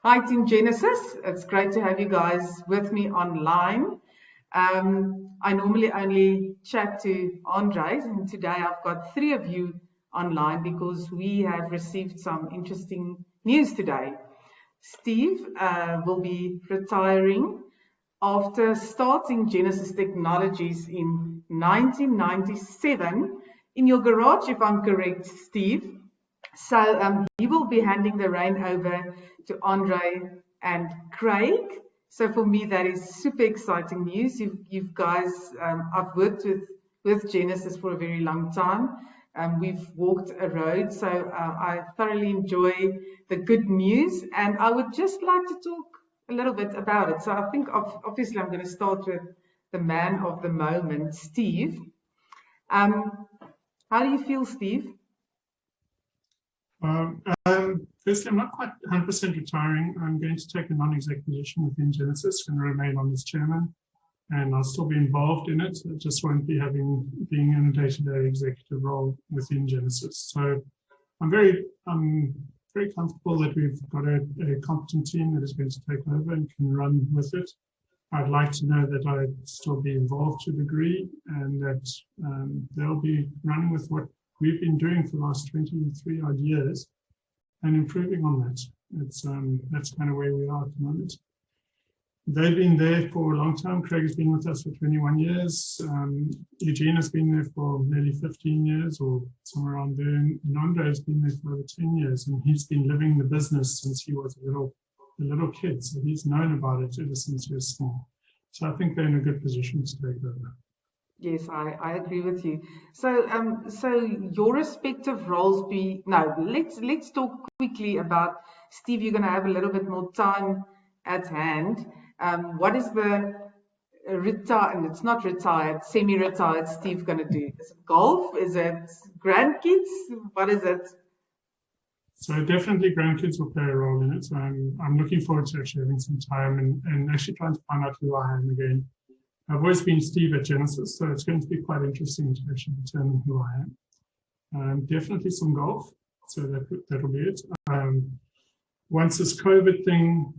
Hi, Team Genasys. It's great to have you guys with me online. I normally only chat to Andres, and today I've got three of you online because we have received some interesting news today. Steve will be retiring after starting Genasys Technologies in 1997 in your garage, if I'm correct, Steve. So he will be handing the reign over to Andre and Craig. So for me, that is super exciting news. You guys, I've worked with Genasys for a very long time. We've walked a road, so I thoroughly enjoy the good news. And I would just like to talk a little bit about it. So I think obviously I'm going to start with the man of the moment, Steve. How do you feel, Steve? Firstly, I'm not quite 100% retiring. I'm going to take a non-exec position within Genasys and remain on as chairman, and I'll still be involved in it. I just won't be being in a day-to-day executive role within Genasys. So I'm very comfortable that we've got a competent team that is going to take over and can run with it. I'd like to know that I'd still be involved to a degree, and that they'll be running with what we've been doing for the last 23 odd years and improving on that. That's kind of where we are at the moment. They've been there for a long time. Craig has been with us for 21 years. Eugene has been there for nearly 15 years or somewhere around there. And Andre has been there for over 10 years, and he's been living the business since he was a little kid. So he's known about it ever since he was small. So I think they're in a good position to take over. Yes, I agree with you. So your respective roles let's talk quickly about Steve. You're going to have a little bit more time at hand. What is the it's not retired, semi-retired Steve going to do? Is it golf? Is it grandkids? What is it? So definitely grandkids will play a role in it. So I'm looking forward to actually having some time and actually trying to find out who I am again. I've always been Steve at Genasys, so it's going to be quite interesting to actually determine who I am. Definitely some golf, so that'll be it. Once this COVID thing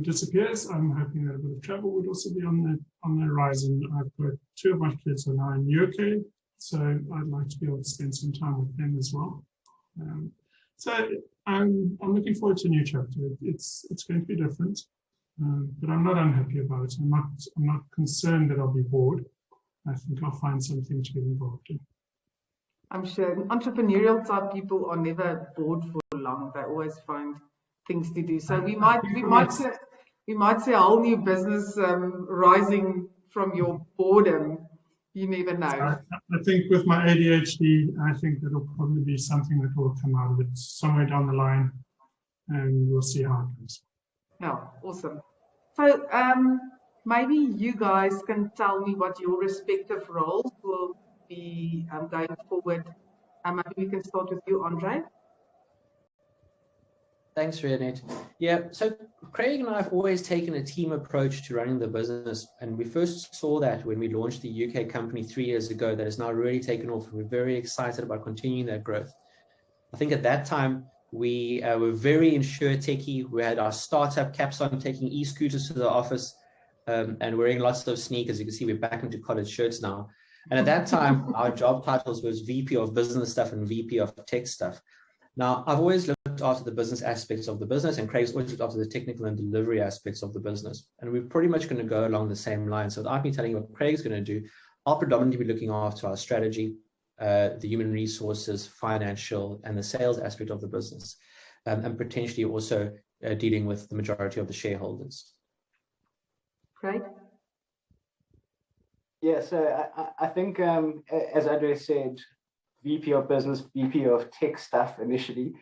disappears, I'm hoping that a bit of travel would also be on the horizon. I've got two of my kids are now in the UK, so I'd like to be able to spend some time with them as well. So I'm looking forward to a new chapter. It's going to be different. But I'm not unhappy about it. I'm not concerned that I'll be bored. I think I'll find something to get involved in. I'm sure entrepreneurial type people are never bored for long. They always find things to do. So we might see a whole new business rising from your boredom. You never know. I think with my ADHD, I think that'll probably be something that will come out of it somewhere down the line, and we'll see how it goes. Yeah, awesome. So maybe you guys can tell me what your respective roles will be going forward. Maybe we can start with you, Andre. Thanks, Rianet. Yeah, so Craig and I have always taken a team approach to running the business, and we first saw that when we launched the UK company 3 years ago. That has now really taken off. We're very excited about continuing that growth. I think at that time, we were very insure-techy. We had our startup caps on, taking e-scooters to the office, and wearing lots of sneakers. You can see we're back into collared shirts now. And at that time, our job titles was VP of Business Stuff and VP of Tech Stuff. Now, I've always looked after the business aspects of the business, and Craig's always looked after the technical and delivery aspects of the business. And we're pretty much going to go along the same line. So I've been telling you what Craig's going to do. I'll predominantly be looking after our strategy, the human resources, financial, and the sales aspect of the business, and potentially also dealing with the majority of the shareholders. Craig? Yeah, so I think, as Andre said, VP of Business, VP of Tech Stuff initially.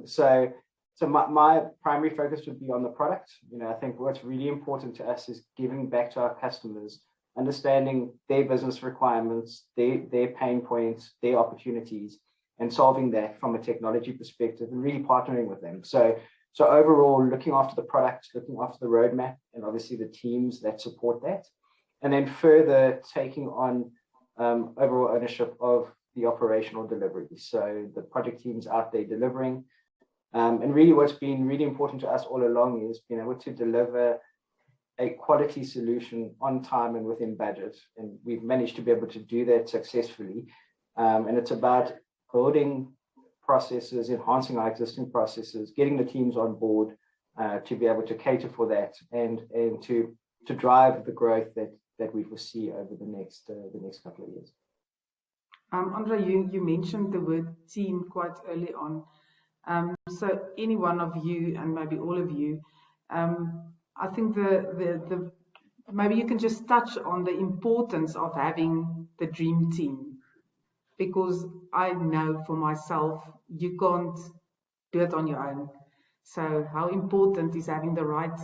So my primary focus would be on the product. I think what's really important to us is giving back to our customers, understanding their business requirements, their pain points, their opportunities, and solving that from a technology perspective and really partnering with them. So overall, looking after the product, looking after the roadmap, and obviously the teams that support that. And then further taking on overall ownership of the operational delivery. So the project teams out there delivering, And really what's been really important to us all along is being able to deliver a quality solution on time and within budget. And we've managed to be able to do that successfully. And it's about building processes, enhancing our existing processes, getting the teams on board to be able to cater for that and to drive the growth that we foresee over the next couple of years. Andre, you mentioned the word team quite early on. So any one of you, and maybe all of you, I think maybe you can just touch on the importance of having the dream team, because I know for myself, you can't do it on your own. So how important is having the right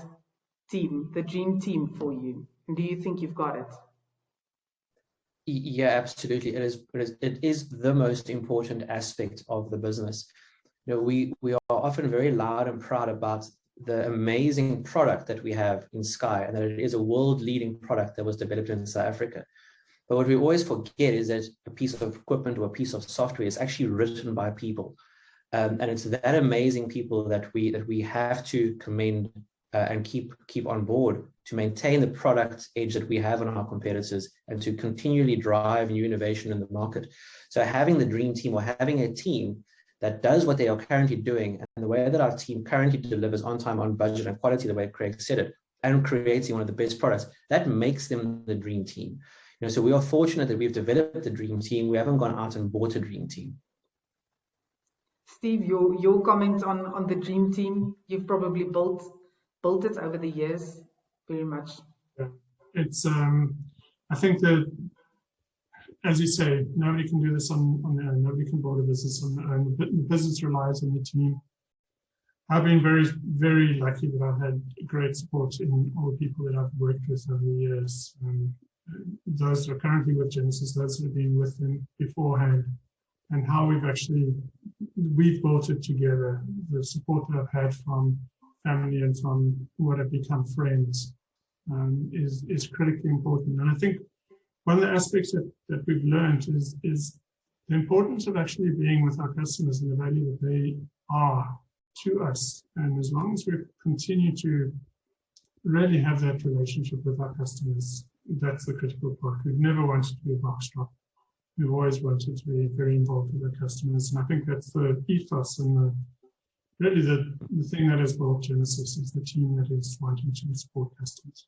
team, the dream team for you? And do you think you've got it? Yeah, absolutely. It is the most important aspect of the business. You know, we are often very loud and proud about the amazing product that we have in Sky, and that it is a world-leading product that was developed in South Africa. But what we always forget is that a piece of equipment or a piece of software is actually written by people. And it's that amazing people that we have to commend and keep on board to maintain the product edge that we have on our competitors and to continually drive new innovation in the market. So having the dream team, or having a team that does what they are currently doing, and the way that our team currently delivers on time, on budget, and quality, the way Craig said it, and creating one of the best products, that makes them the dream team. You know, so we are fortunate that we've developed the dream team. We haven't gone out and bought a dream team. Steve, your comment on the dream team, you've probably built it over the years, very much. Yeah. It's I think that, as you say, nobody can do this on their own. Nobody can build a business on their own. The business relies on the team. I've been very, very lucky that I've had great support in all the people that I've worked with over the years. Those that are currently with Genasys, those that have been with them beforehand, and how we've built it together. The support that I've had from family and from what have become friends is critically important. And I think one of the aspects that we've learned is the importance of actually being with our customers and the value that they are to us. And as long as we continue to really have that relationship with our customers, that's the critical part. We've never wanted to be a box shop. We've always wanted to be very involved with our customers. And I think that's the ethos and really the thing that has built Genasys is the team that is wanting to support customers.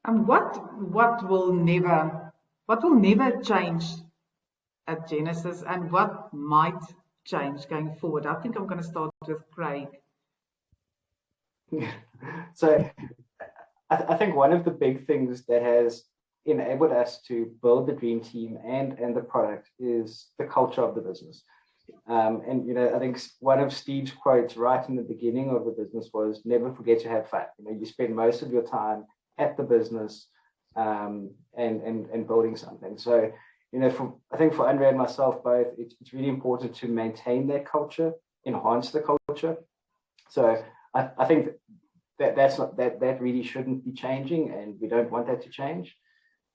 And what will never change at Genasys, and what might change going forward? I think I'm going to start with Craig. So I think one of the big things that has enabled us to build the dream team and the product is the culture of the business. And you know, I think one of Steve's quotes right in the beginning of the business was, "Never forget to have fun." You know, you spend most of your time at the business and building something. So, you know, I think for Andre and myself both, it's really important to maintain that culture, enhance the culture. So I think that really shouldn't be changing, and we don't want that to change.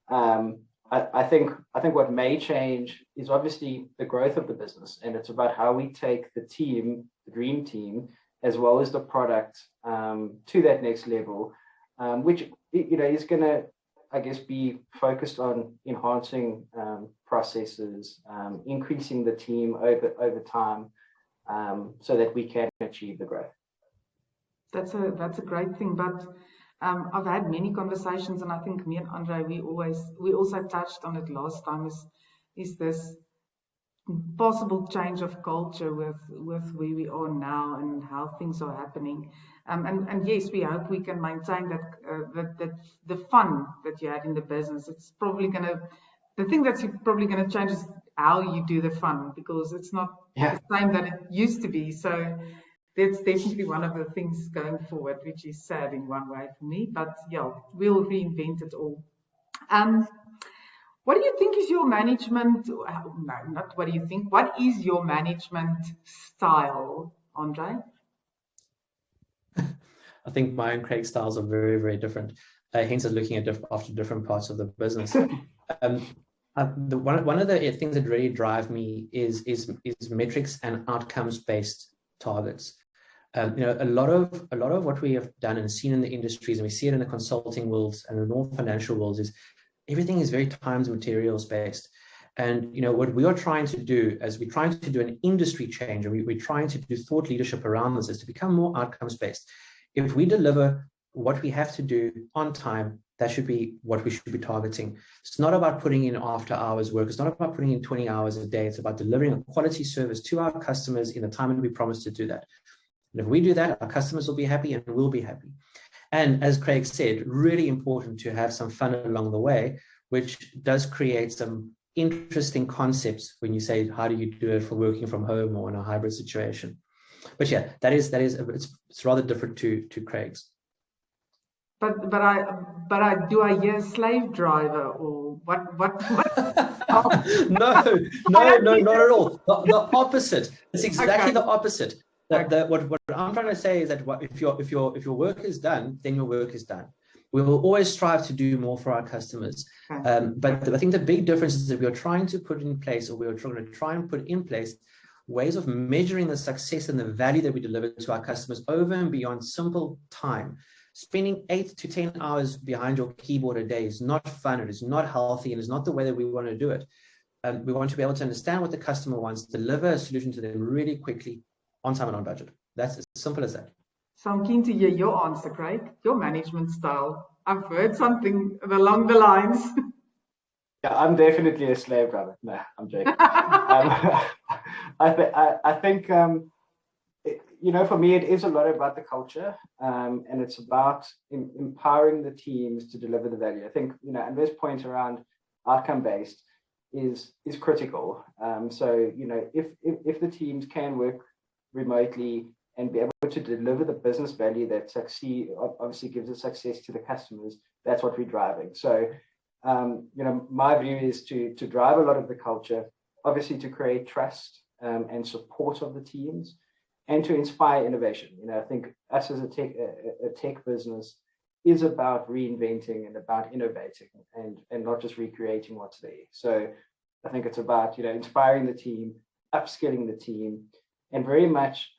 I think what may change is obviously the growth of the business, and it's about how we take the team, the dream team, as well as the product to that next level, which, you know, is going to, I guess, be focused on enhancing processes, increasing the team over time, so that we can achieve the growth. That's a great thing, but I've had many conversations, and I think me and Andre, we also touched on it last time, is this possible change of culture with where we are now and how things are happening. And yes, we hope we can maintain that the fun that you had in the business. It's probably the thing that's probably gonna change is how you do the fun, because it's not the same that it used to be. So that's definitely one of the things going forward, which is sad in one way for me. But yeah, we'll reinvent it all. What do you think is your management? No, not what do you think. What is your management style, Andre? I think my and Craig's styles are very, very different. Hence, looking at after different parts of the business. One of the things that really drive me is metrics and outcomes based targets. A lot of what we have done and seen in the industries, and we see it in the consulting worlds and the more financial worlds, is everything is very times and materials based. And what we are trying to do, as we're trying to do an industry change, and we're trying to do thought leadership around this, is to become more outcomes based. If we deliver what we have to do on time, that should be what we should be targeting. It's not about putting in after hours work. It's not about putting in 20 hours a day. It's about delivering a quality service to our customers in the time that we promise to do that. And if we do that, our customers will be happy and we'll be happy. And as Craig said, really important to have some fun along the way, which does create some interesting concepts when you say, how do you do it for working from home or in a hybrid situation? But yeah, it's rather different to Craig's. But I hear slave driver or what? No, not at all. The opposite. It's exactly the opposite. What I'm trying to say is that if your work is done, then your work is done. We will always strive to do more for our customers. But I think the big difference is that we are trying to put in place, or we are trying to try and put in place, ways of measuring the success and the value that we deliver to our customers over and beyond simple time. Spending 8 to 10 hours behind your keyboard a day is not fun, it is not healthy, and it's not the way that we want to do it. We want to be able to understand what the customer wants, deliver a solution to them really quickly, on time and on budget. That's as simple as that. So I'm keen to hear your answer, Craig, your management style. I've heard something along the lines. Yeah, I'm definitely a slave driver. No, I'm joking. I think, for me, it is a lot about the culture, and it's about empowering the teams to deliver the value. I think, and this point around outcome-based is critical. So, if the teams can work remotely and be able to deliver the business value that obviously gives a success to the customers, that's what we're driving. So, my view is to drive a lot of the culture, obviously to create trust and support of the teams, and to inspire innovation. I think us as a tech business is about reinventing and about innovating and not just recreating what's there. So I think it's about, inspiring the team, upskilling the team, and very much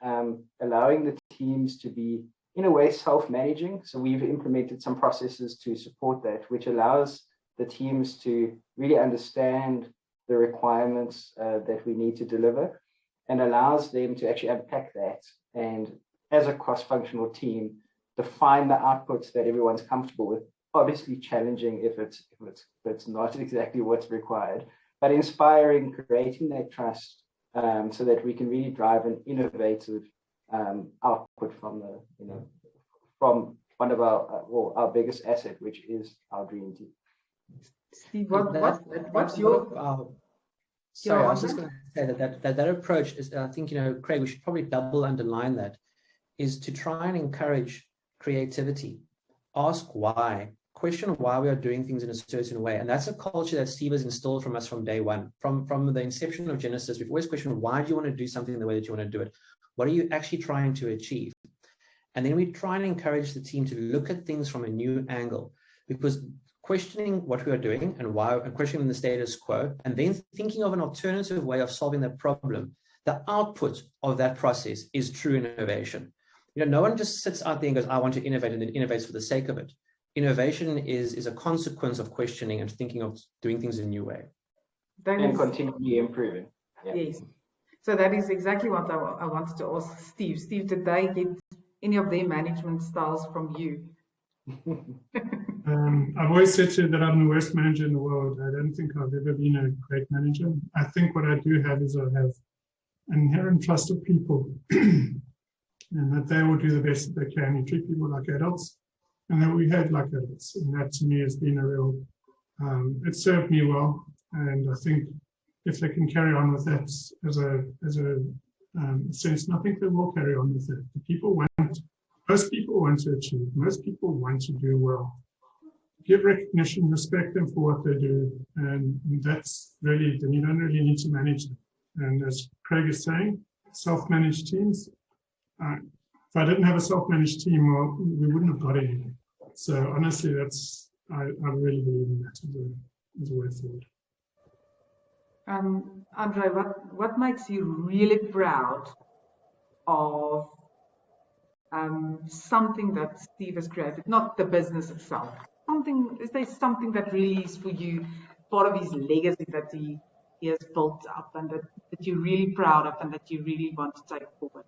allowing the teams to be, in a way, self-managing. So we've implemented some processes to support that, which allows the teams to really understand the requirements that we need to deliver, and allows them to actually unpack that, and as a cross-functional team, define the outputs that everyone's comfortable with. Obviously challenging if it's not exactly what's required, but inspiring, creating that trust, so that we can really drive an innovative output from from one of our biggest asset, which is our dream team. Steve, what's your? Sorry, I was just going to say that approach is, I think, Craig, we should probably double underline that, is to try and encourage creativity. Ask why. Question why we are doing things in a certain way. And that's a culture that Steve has installed from us from day one. From the inception of Genasys, we've always questioned, why do you want to do something the way that you want to do it? What are you actually trying to achieve? And then we try and encourage the team to look at things from a new angle, because questioning what we are doing and why, and questioning the status quo, and then thinking of an alternative way of solving that problem, the output of that process is true innovation. No one just sits out there and goes, I want to innovate, and then innovates for the sake of it. Innovation is a consequence of questioning and thinking of doing things in a new way. And continually improving. Yeah. Yes. So that is exactly what I wanted to ask Steve. Steve, did they get any of their management styles from you? I've always said to you that I'm the worst manager in the world. I don't think I've ever been a great manager. I think what I do have is I have an inherent trust of people, and that they will do the best that they can. You treat people like adults, and that we behave like adults. And that to me has been a real, it served me well. And I think if they can carry on with that as a sense, and I think they will carry on with it. Most people want to achieve. Most people want to do well. Give recognition, respect them for what they do, and that's really, then you don't really need to manage them. And as Craig is saying, self-managed teams. If I didn't have a self-managed team, well, we wouldn't have got anything. So honestly, I really believe in that as a way forward. Andre, what makes you really proud of something that Steve has created, not the business itself? Is there something that really is for you part of his legacy that he has built up and that you're really proud of and that you really want to take forward?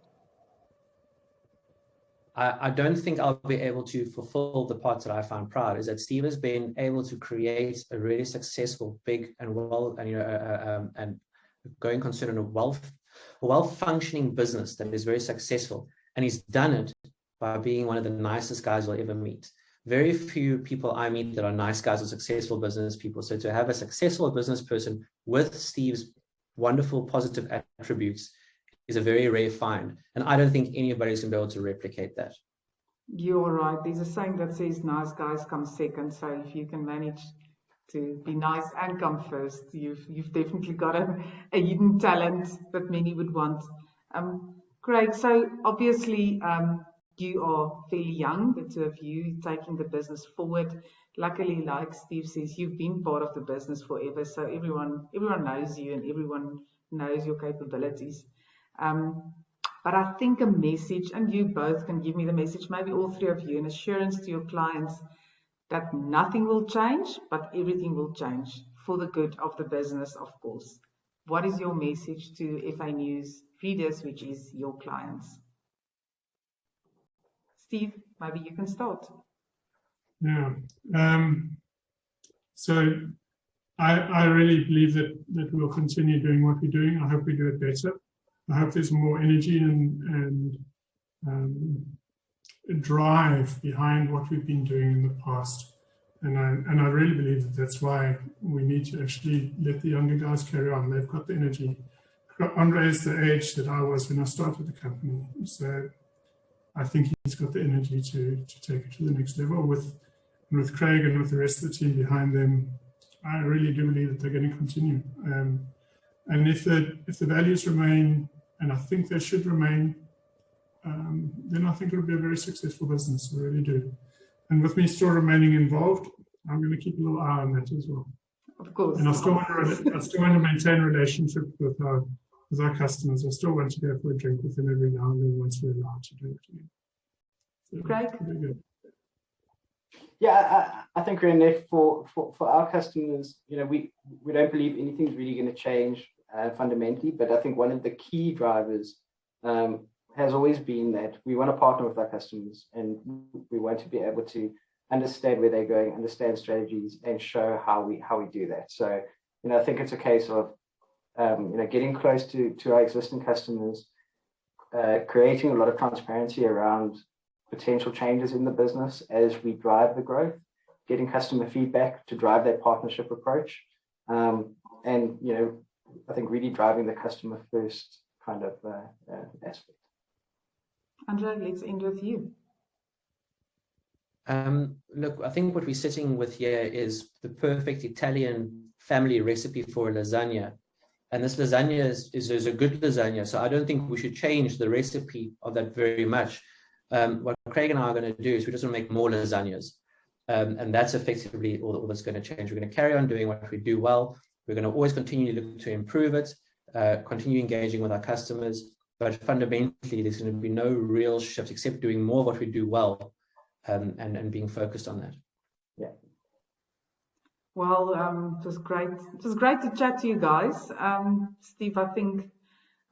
I don't think I'll be able to fulfill the parts that I find proud, is that Steve has been able to create a really successful, big and and going concern in a well-functioning business that is very successful. And he's done it by being one of the nicest guys you'll ever meet. Very few people I meet that are nice guys or successful business people. So to have a successful business person with Steve's wonderful positive attributes is a very rare find. And I don't think anybody's going to be able to replicate that. You're right. There's a saying that says nice guys come second. So if you can manage to be nice and come first, you've definitely got a hidden talent that many would want. Craig, so obviously you are fairly young, the two of you taking the business forward. Luckily, like Steve says, you've been part of the business forever, so everyone knows you and everyone knows your capabilities. But I think a message, and you both can give me the message, maybe all three of you, an assurance to your clients that nothing will change, but everything will change for the good of the business, of course. What is your message to FAnews readers, which is your clients? Steve, maybe you can start. Yeah. So I really believe that we'll continue doing what we're doing. I hope we do it better. I hope there's more energy and drive behind what we've been doing in the past. And I really believe that that's why we need to actually let the younger guys carry on. They've got the energy. Andre is the age that I was when I started the company. So I think he's got the energy to take it to the next level. With Craig and with the rest of the team behind them, I really do believe that they're going to continue. And if the values remain, and I think they should remain, then I think it'll be a very successful business. I really do. And with me still remaining involved, I'm going to keep a little eye on that as well. Of course. And I still want to maintain relationships with our customers. I still want to go for a drink with them every now and then once we're allowed to do it again. So, Craig? pretty good. Yeah, I think, Rianet, for our customers, we don't believe anything's really going to change fundamentally, but I think one of the key drivers has always been that we want to partner with our customers and we want to be able to understand where they're going, understand strategies, and show how we do that. So, I think it's a case of getting close to our existing customers, creating a lot of transparency around potential changes in the business as we drive the growth, getting customer feedback to drive that partnership approach, and I think really driving the customer first kind of aspect. Andre, let's end with you. Look, I think what we're sitting with here is the perfect Italian family recipe for lasagna. And this lasagna is a good lasagna, so I don't think we should change the recipe of that very much. What Craig and I are going to do is we just want to make more lasagnas. And that's effectively all that's going to change. We're going to carry on doing what we do well. We're going to always continue to look to improve it, continue engaging with our customers. But fundamentally, there's going to be no real shift except doing more of what we do well and being focused on that. Yeah. Well, it was great. It was great to chat to you guys. Steve, I think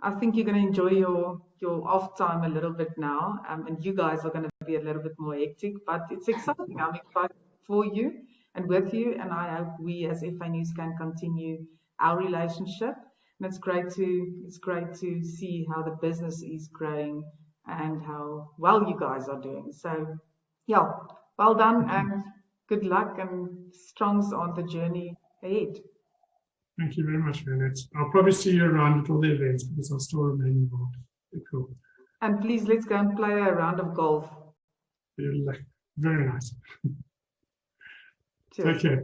you're going to enjoy your off time a little bit now, and you guys are going to be a little bit more hectic, but it's exciting. I'm excited for you and with you, and I hope we as FAnews can continue our relationship. And it's great to see how the business is growing and how well you guys are doing. So, yeah, well done and good luck and strongs on the journey ahead. Thank you very much, Rianet. I'll probably see you around at all the events because I'll still remain involved. Cool. And please, let's go and play a round of golf. Very nice. Cheers. Take care.